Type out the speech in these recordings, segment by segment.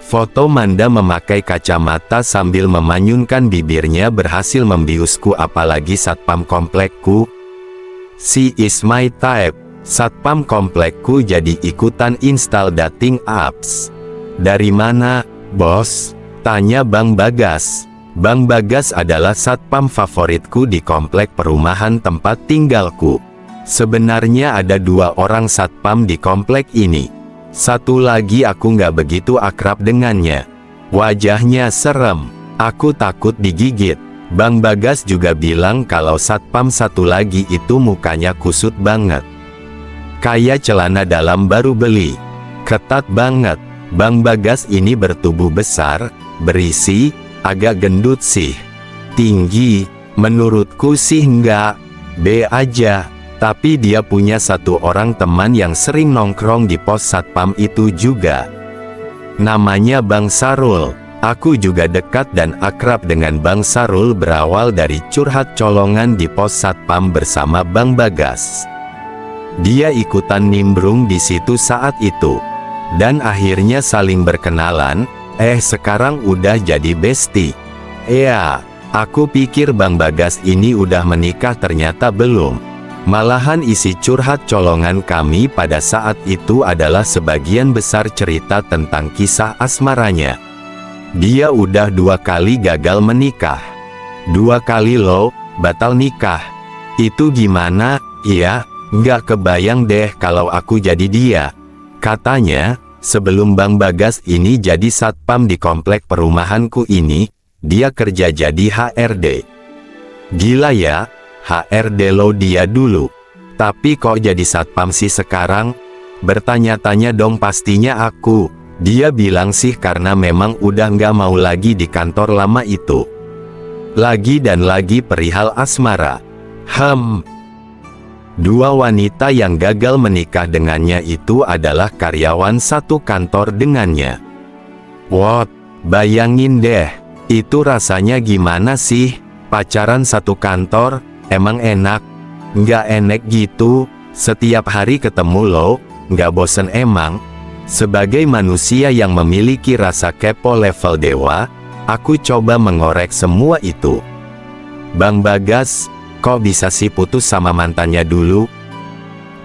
Foto Manda memakai kacamata sambil memanyunkan bibirnya berhasil membiusku, apalagi satpam komplekku. She is my type. Satpam komplekku jadi ikutan install dating apps. Dari mana, bos? Tanya Bang Bagas. Bang Bagas adalah satpam favoritku di komplek perumahan tempat tinggalku. Sebenarnya ada 2 orang satpam di komplek ini. Satu lagi aku nggak begitu akrab dengannya. Wajahnya serem. Aku takut digigit. Bang Bagas juga bilang kalau satpam satu lagi itu mukanya kusut banget. Kayak celana dalam baru beli. Ketat banget. Bang Bagas ini bertubuh besar, berisi, agak gendut sih. Tinggi, menurutku sih nggak B aja. Tapi dia punya 1 orang teman yang sering nongkrong di pos satpam itu juga. Namanya Bang Sarul. Aku juga dekat dan akrab dengan Bang Sarul berawal dari curhat colongan di pos satpam bersama Bang Bagas. Dia ikutan nimbrung di situ saat itu. Dan akhirnya saling berkenalan, sekarang udah jadi bestie. Ya, aku pikir Bang Bagas ini udah menikah, ternyata belum. Malahan isi curhat colongan kami pada saat itu adalah sebagian besar cerita tentang kisah asmaranya. Dia udah 2 kali gagal menikah. 2 kali loh, batal nikah. Itu gimana? Iya, nggak kebayang deh kalau aku jadi dia. Katanya, sebelum Bang Bagas ini jadi satpam di komplek perumahanku ini, dia kerja jadi HRD. Gila ya, HRD lo dia dulu. Tapi kok jadi satpam sih sekarang? Bertanya-tanya dong pastinya aku. Dia bilang sih karena memang udah nggak mau lagi di kantor lama itu. Lagi dan lagi perihal asmara. 2 wanita yang gagal menikah dengannya itu adalah karyawan satu kantor dengannya. What? Bayangin deh, itu rasanya gimana sih? Pacaran satu kantor, emang enak? Nggak enak gitu, setiap hari ketemu lo, nggak bosen emang? Sebagai manusia yang memiliki rasa kepo level dewa, aku coba mengorek semua itu. Bang Bagas, kok bisa sih putus sama mantannya dulu?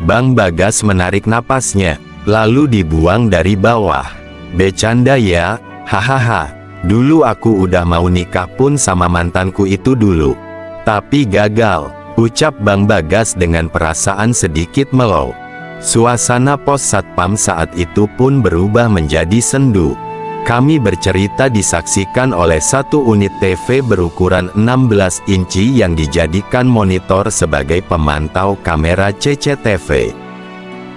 Bang Bagas menarik napasnya, lalu dibuang dari bawah. Bercanda ya, hahaha. Dulu aku udah mau nikah pun sama mantanku itu dulu. Tapi gagal, ucap Bang Bagas dengan perasaan sedikit melow. Suasana pos satpam saat itu pun berubah menjadi sendu. Kami bercerita disaksikan oleh 1 unit TV berukuran 16 inci yang dijadikan monitor sebagai pemantau kamera CCTV.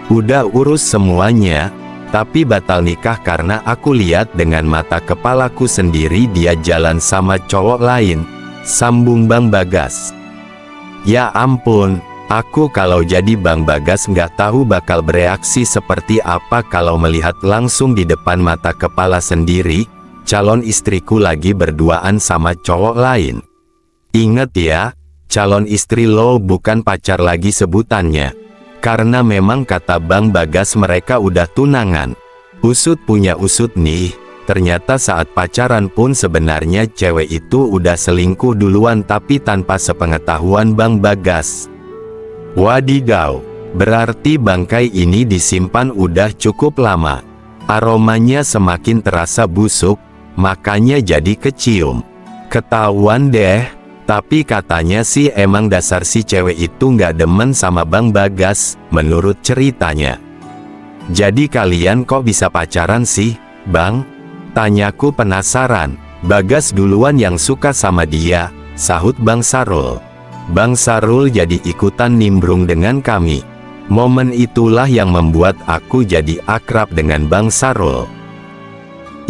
Udah urus semuanya, tapi batal nikah karena aku lihat dengan mata kepalaku sendiri dia jalan sama cowok lain, sambung Bang Bagas. Ya ampun, aku kalau jadi Bang Bagas nggak tahu bakal bereaksi seperti apa kalau melihat langsung di depan mata kepala sendiri, calon istriku lagi berduaan sama cowok lain. Ingat ya, calon istri lo bukan pacar lagi sebutannya. Karena memang kata Bang Bagas mereka udah tunangan. Usut punya usut nih, ternyata saat pacaran pun sebenarnya cewek itu udah selingkuh duluan tapi tanpa sepengetahuan Bang Bagas. Wadidaw, berarti bangkai ini disimpan udah cukup lama. Aromanya semakin terasa busuk, makanya jadi kecium. Ketahuan deh, tapi katanya sih emang dasar si cewek itu nggak demen sama Bang Bagas, menurut ceritanya. Jadi kalian kok bisa pacaran sih, Bang? Tanyaku penasaran. Bagas duluan yang suka sama dia, sahut Bang Sarul. Bang Sarul jadi ikutan nimbrung dengan kami. Momen itulah yang membuat aku jadi akrab dengan Bang Sarul.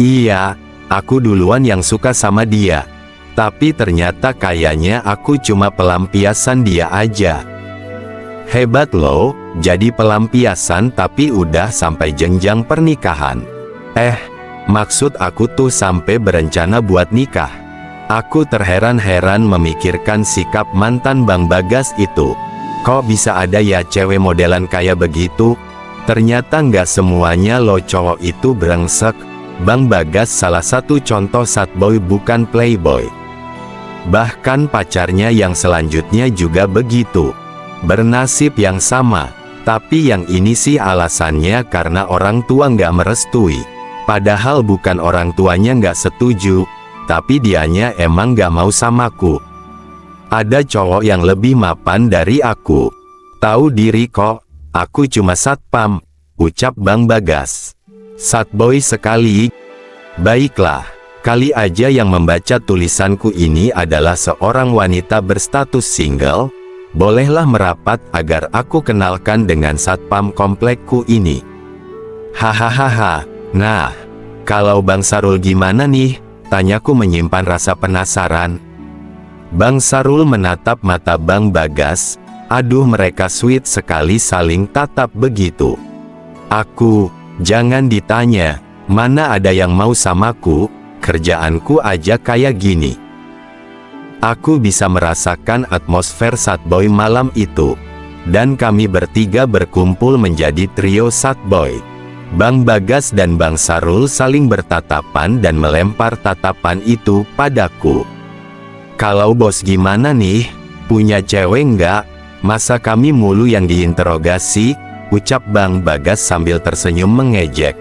Iya, aku duluan yang suka sama dia. Tapi ternyata kayaknya aku cuma pelampiasan dia aja. Hebat loh, jadi pelampiasan tapi udah sampai jenjang pernikahan. Maksud aku tuh sampai berencana buat nikah. Aku terheran-heran memikirkan sikap mantan Bang Bagas itu. Kok bisa ada ya cewek modelan kayak begitu? Ternyata nggak semuanya lo cowok itu brengsek. Bang Bagas salah satu contoh satboy bukan playboy. Bahkan pacarnya yang selanjutnya juga begitu. Bernasib yang sama. Tapi yang ini sih alasannya karena orang tua nggak merestui. Padahal bukan orang tuanya nggak setuju, tapi dianya emang nggak mau samaku. Ada cowok yang lebih mapan dari aku. Tahu diri kok, aku cuma satpam, ucap Bang Bagas. Satboy sekali. Baiklah, kali aja yang membaca tulisanku ini adalah seorang wanita berstatus single. Bolehlah merapat agar aku kenalkan dengan satpam komplekku ini. Hahaha. Nah, kalau Bang Sarul gimana nih? Tanyaku menyimpan rasa penasaran. Bang Sarul menatap mata Bang Bagas. Aduh, mereka sweet sekali saling tatap begitu. Aku, jangan ditanya, mana ada yang mau samaku, kerjaanku aja kayak gini. Aku bisa merasakan atmosfer satboy malam itu. Dan kami bertiga berkumpul menjadi trio satboy. Bang Bagas dan Bang Sarul saling bertatapan dan melempar tatapan itu padaku. Kalau bos gimana nih? Punya cewek nggak? Masa kami mulu yang diinterogasi? Ucap Bang Bagas sambil tersenyum mengejek.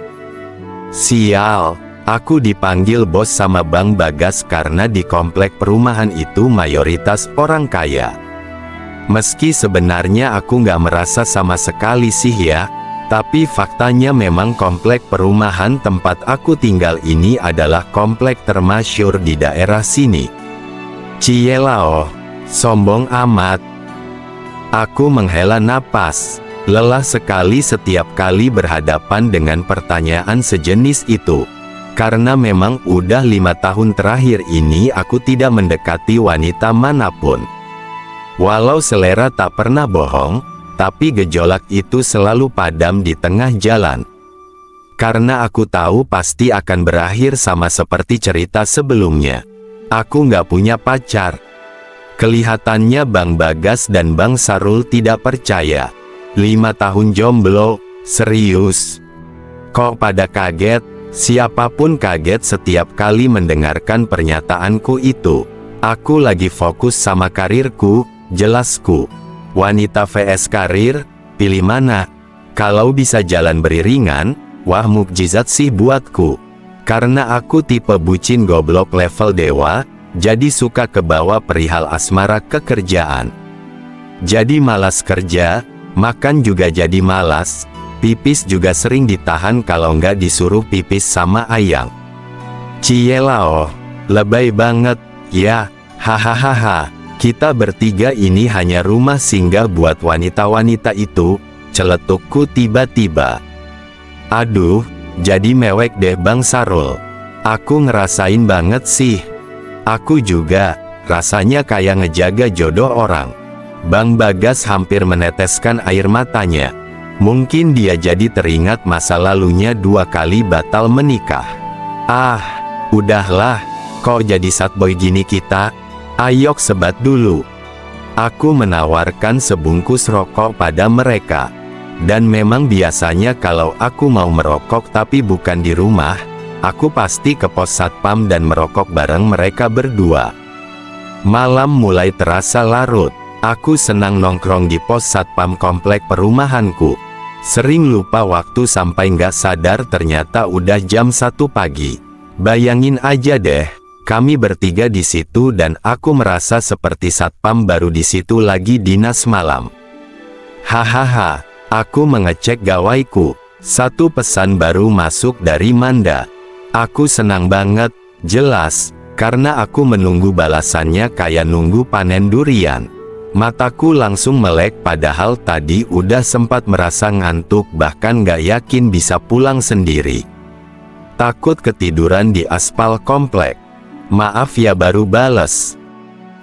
Sial. Aku dipanggil bos sama Bang Bagas karena di komplek perumahan itu mayoritas orang kaya. Meski sebenarnya aku nggak merasa sama sekali sih ya, tapi faktanya memang komplek perumahan tempat aku tinggal ini adalah komplek termasyhur di daerah sini. Cielao, sombong amat. Aku menghela napas, lelah sekali setiap kali berhadapan dengan pertanyaan sejenis itu. Karena memang udah 5 tahun terakhir ini aku tidak mendekati wanita manapun. Walau selera tak pernah bohong, tapi gejolak itu selalu padam di tengah jalan. Karena aku tahu pasti akan berakhir sama seperti cerita sebelumnya. Aku nggak punya pacar. Kelihatannya Bang Bagas dan Bang Sarul tidak percaya. 5 tahun jomblo, serius? Kok pada kaget? Siapapun kaget setiap kali mendengarkan pernyataanku itu. Aku lagi fokus sama karirku, jelasku. Wanita vs karir, pilih mana? Kalau bisa jalan beriringan, wah mukjizat sih buatku. Karena aku tipe bucin goblok level dewa, jadi suka kebawa perihal asmara kekerjaan. Jadi malas kerja, makan juga jadi malas. Pipis juga sering ditahan kalau nggak disuruh pipis sama ayang. Cielao, lebay banget, ya, hahaha. Kita bertiga ini hanya rumah singgah buat wanita-wanita itu, celetukku tiba-tiba. Aduh, jadi mewek deh Bang Sarul. Aku ngerasain banget sih. Aku juga, rasanya kayak ngejaga jodoh orang. Bang Bagas hampir meneteskan air matanya. Mungkin dia jadi teringat masa lalunya 2 kali batal menikah. Ah, udahlah, kok jadi satboy gini kita? Ayok sebat dulu. Aku menawarkan sebungkus rokok pada mereka. Dan memang biasanya kalau aku mau merokok tapi bukan di rumah, aku pasti ke pos satpam dan merokok bareng mereka berdua. Malam mulai terasa larut. Aku senang nongkrong di pos satpam komplek perumahanku. Sering lupa waktu sampai nggak sadar ternyata udah jam 1 pagi. Bayangin aja deh, kami bertiga di situ dan aku merasa seperti satpam baru di situ lagi dinas malam. Hahaha, aku mengecek gawaiku. 1 pesan baru masuk dari Manda. Aku senang banget, jelas, karena aku menunggu balasannya kayak nunggu panen durian. Mataku langsung melek padahal tadi udah sempat merasa ngantuk bahkan gak yakin bisa pulang sendiri. Takut ketiduran di aspal komplek. Maaf ya baru bales.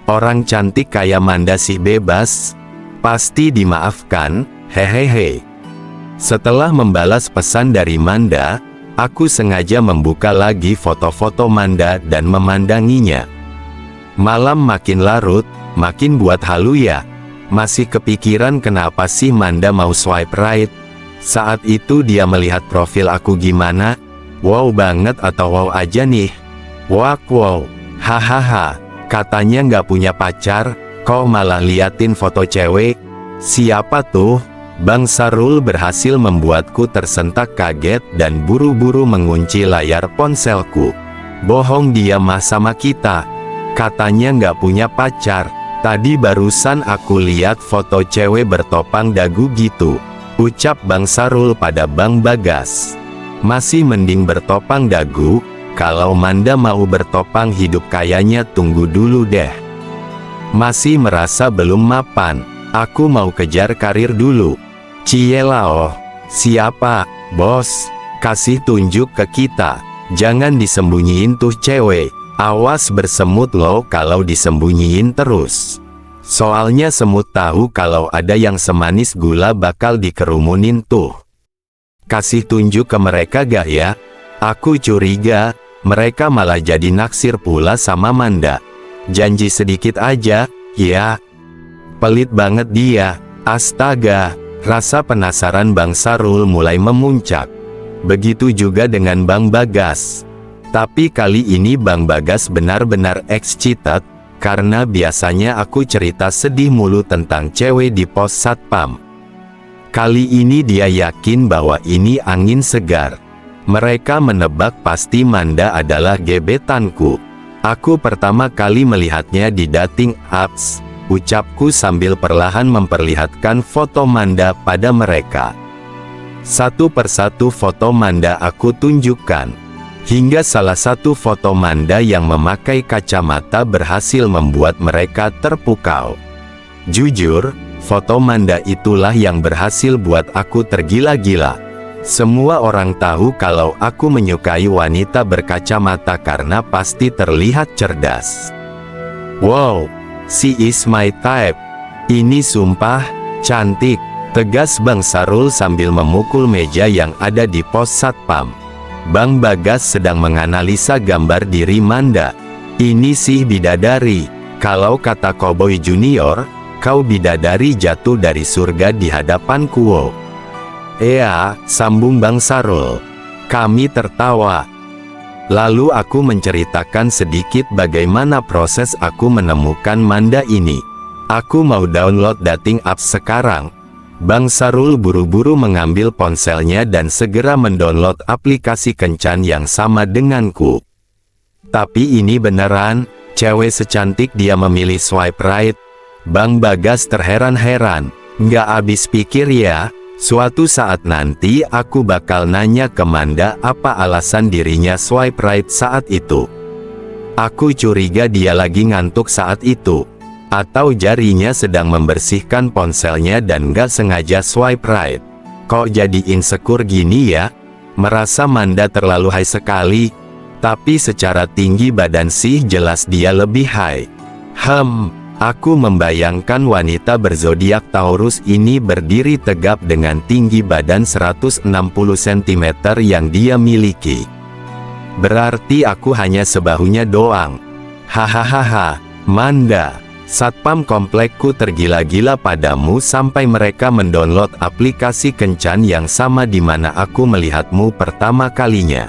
Orang cantik kayak Manda sih bebas. Pasti dimaafkan, hehehe. Setelah membalas pesan dari Manda, aku sengaja membuka lagi foto-foto Manda dan memandanginya. Malam makin larut, makin buat halu ya. Masih kepikiran kenapa sih Manda mau swipe right. Saat itu dia melihat profil aku gimana. Wow banget atau wow aja nih? Wow. Hahaha. Katanya nggak punya pacar, kok malah liatin foto cewek? Siapa tuh? Bang Sarul berhasil membuatku tersentak kaget dan buru-buru mengunci layar ponselku. Bohong dia mah sama kita. Katanya nggak punya pacar. Tadi barusan aku lihat foto cewek bertopang dagu gitu, ucap Bang Sarul pada Bang Bagas. Masih mending bertopang dagu, kalau Manda mau bertopang hidup kayaknya tunggu dulu deh. Masih merasa belum mapan, aku mau kejar karir dulu. Cielao, siapa, bos? Kasih tunjuk ke kita, jangan disembunyiin tuh cewek. Awas bersemut loh kalau disembunyiin terus. Soalnya semut tahu kalau ada yang semanis gula bakal dikerumunin tuh. Kasih tunjuk ke mereka gak ya? Aku curiga, mereka malah jadi naksir pula sama Manda. Janji sedikit aja, ya. Pelit banget dia, astaga. Rasa penasaran Bang Sarul mulai memuncak. Begitu juga dengan Bang Bagas. Tapi kali ini Bang Bagas benar-benar excited, karena biasanya aku cerita sedih mulu tentang cewek di pos satpam. Kali ini dia yakin bahwa ini angin segar. Mereka menebak pasti Manda adalah gebetanku. Aku pertama kali melihatnya di dating apps, ucapku sambil perlahan memperlihatkan foto Manda pada mereka. Satu persatu foto Manda aku tunjukkan. Hingga salah satu foto Manda yang memakai kacamata berhasil membuat mereka terpukau. Jujur, foto Manda itulah yang berhasil buat aku tergila-gila. Semua orang tahu kalau aku menyukai wanita berkacamata karena pasti terlihat cerdas. Wow, she is my type. Ini sumpah, cantik, tegas Bang Sarul sambil memukul meja yang ada di pos satpam. Bang Bagas sedang menganalisa gambar diri Manda. Ini sih bidadari. Kalau kata Cowboy Junior, kau bidadari jatuh dari surga di hadapanku. Wow. Sambung Bang Sarul. Kami tertawa. Lalu aku menceritakan sedikit bagaimana proses aku menemukan Manda ini. Aku mau download dating apps sekarang. Bang Sarul buru-buru mengambil ponselnya dan segera mendownload aplikasi kencan yang sama denganku. Tapi ini beneran, cewek secantik dia memilih swipe right. Bang Bagas terheran-heran. Nggak habis pikir ya. Suatu saat nanti aku bakal nanya ke Manda apa alasan dirinya swipe right saat itu. Aku curiga dia lagi ngantuk saat itu. Atau jarinya sedang membersihkan ponselnya dan gak sengaja swipe right. Kok jadi insecure gini ya? Merasa Manda terlalu high sekali. Tapi secara tinggi badan sih jelas dia lebih high. Aku membayangkan wanita berzodiak Taurus ini berdiri tegap dengan tinggi badan 160 cm yang dia miliki. Berarti aku hanya sebahunya doang. Hahaha, Manda, satpam komplekku tergila-gila padamu sampai mereka mendownload aplikasi kencan yang sama di mana aku melihatmu pertama kalinya.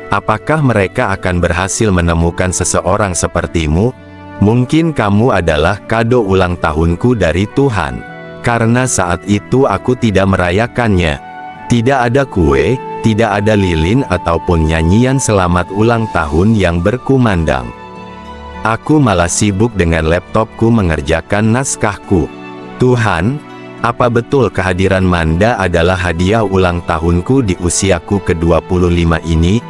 Apakah mereka akan berhasil menemukan seseorang sepertimu? Mungkin kamu adalah kado ulang tahunku dari Tuhan. Karena saat itu aku tidak merayakannya. Tidak ada kue, tidak ada lilin ataupun nyanyian selamat ulang tahun yang berkumandang. Aku malah sibuk dengan laptopku mengerjakan naskahku. Tuhan, apa betul kehadiran Manda adalah hadiah ulang tahunku di usiaku ke-25 ini?